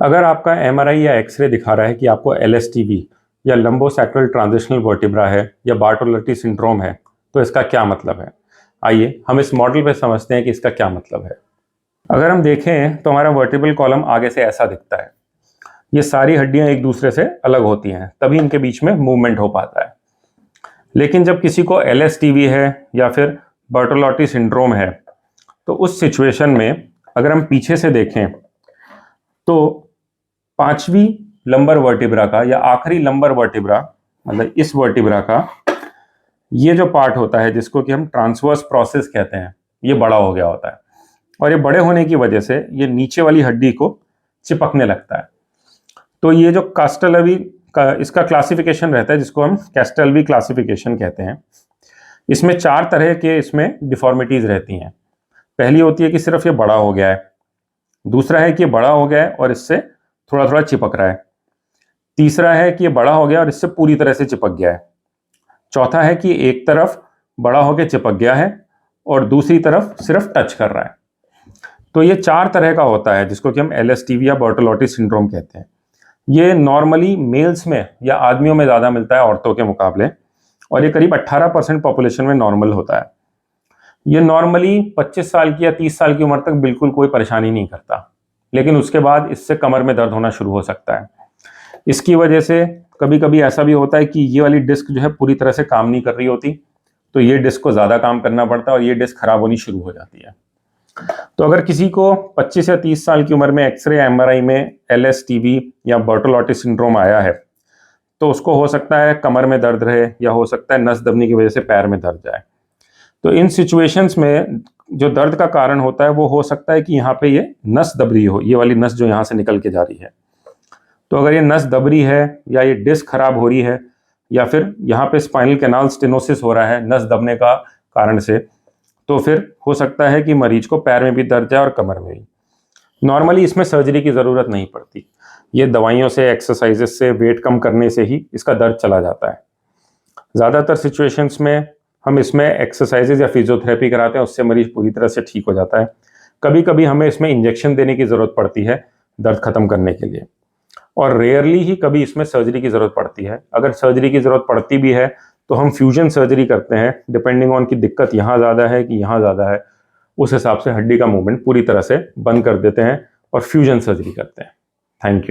अगर आपका एमआरआई या एक्सरे दिखा रहा है कि आपको एलएसटीवी या लंबोसैक्रल ट्रांजिशनल वर्टिब्रा है या बार्टोलेटी सिंड्रोम है, तो इसका क्या मतलब है? आइए हम इस मॉडल पे समझते हैं कि इसका क्या मतलब है। अगर हम देखें तो हमारा वर्टिब्रल कॉलम आगे से ऐसा दिखता है। ये सारी हड्डियां एक दूसरे से अलग होती हैं, तभी इनके बीच में मूवमेंट हो पाता है। लेकिन जब किसी को एलएसटीवी है या फिर बार्टोलेटी सिंड्रोम है, तो उस सिचुएशन में अगर हम पीछे से देखें तो पांचवी लंबर वर्टिब्रा का या आखिरी लंबर वर्टिब्रा, मतलब इस वर्टिब्रा का ये जो पार्ट होता है जिसको कि हम ट्रांसवर्स प्रोसेस कहते हैं, ये बड़ा हो गया होता है और ये बड़े होने की वजह से ये नीचे वाली हड्डी को चिपकने लगता है। तो ये जो कास्टेलवी का इसका क्लासिफिकेशन रहता है, जिसको हम कैस्टेलवी क्लासिफिकेशन कहते हैं। इसमें 4 तरह के इसमें डिफॉर्मिटीज रहती हैं। पहली होती है कि सिर्फ ये बड़ा हो गया है, दूसरा है कि ये बड़ा हो गया है और इससे थोड़ा थोड़ा चिपक रहा है, तीसरा है कि ये बड़ा हो गया और इससे पूरी तरह से चिपक गया है, चौथा है कि एक तरफ बड़ा होकर चिपक गया है और दूसरी तरफ सिर्फ टच कर रहा है। तो ये 4 तरह का होता है जिसको कि हम एलएसटीवी या बार्टोलेटी सिंड्रोम कहते हैं। ये नॉर्मली मेल्स में या आदमियों में ज़्यादा मिलता है औरतों के मुकाबले, और ये करीब 18% पॉपुलेशन में नॉर्मल होता है। ये नॉर्मली 25 साल की या 30 साल की उम्र तक बिल्कुल कोई परेशानी नहीं करता, लेकिन उसके बाद इससे कमर में दर्द होना शुरू हो सकता है। इसकी वजह से कभी कभी ऐसा भी होता है कि ये वाली डिस्क जो है पूरी तरह से काम नहीं कर रही होती, तो ये डिस्क को ज़्यादा काम करना पड़ता है और ये डिस्क खराब होनी शुरू हो जाती है। तो अगर किसी को 25 या 30 साल की उम्र में एक्सरे एमआरआई में एलएसटीवी या बार्टोलेटी सिंड्रोम आया है, तो उसको हो सकता है कमर में दर्द रहे या हो सकता है नस दबने की वजह से पैर में दर्द जाए। तो इन सिचुएशंस में जो दर्द का कारण होता है वो हो सकता है कि यहाँ पे ये नस दब रही हो, ये वाली नस जो यहाँ से निकल के जा रही है। तो अगर ये नस दब रही है या ये डिस्क खराब हो रही है या फिर यहाँ पे स्पाइनल कैनाल स्टेनोसिस हो रहा है नस दबने का कारण से, तो फिर हो सकता है कि मरीज को पैर में भी दर्द जाए और कमर में भी। नॉर्मली इसमें सर्जरी की ज़रूरत नहीं पड़ती, ये दवाइयों से, एक्सरसाइजेस से, वेट कम करने से ही इसका दर्द चला जाता है। ज़्यादातर सिचुएशंस में हम इसमें एक्सरसाइजेज या फिजियोथेरेपी कराते हैं, उससे मरीज पूरी तरह से ठीक हो जाता है। कभी कभी हमें इसमें इंजेक्शन देने की ज़रूरत पड़ती है दर्द खत्म करने के लिए, और रेयरली ही कभी इसमें सर्जरी की ज़रूरत पड़ती है। अगर सर्जरी की ज़रूरत पड़ती भी है तो हम फ्यूजन सर्जरी करते हैं, डिपेंडिंग ऑन की दिक्कत यहाँ ज़्यादा है कि यहाँ ज़्यादा है, उस हिसाब से हड्डी का मूवमेंट पूरी तरह से बंद कर देते हैं और फ्यूजन सर्जरी करते हैं। Thank you.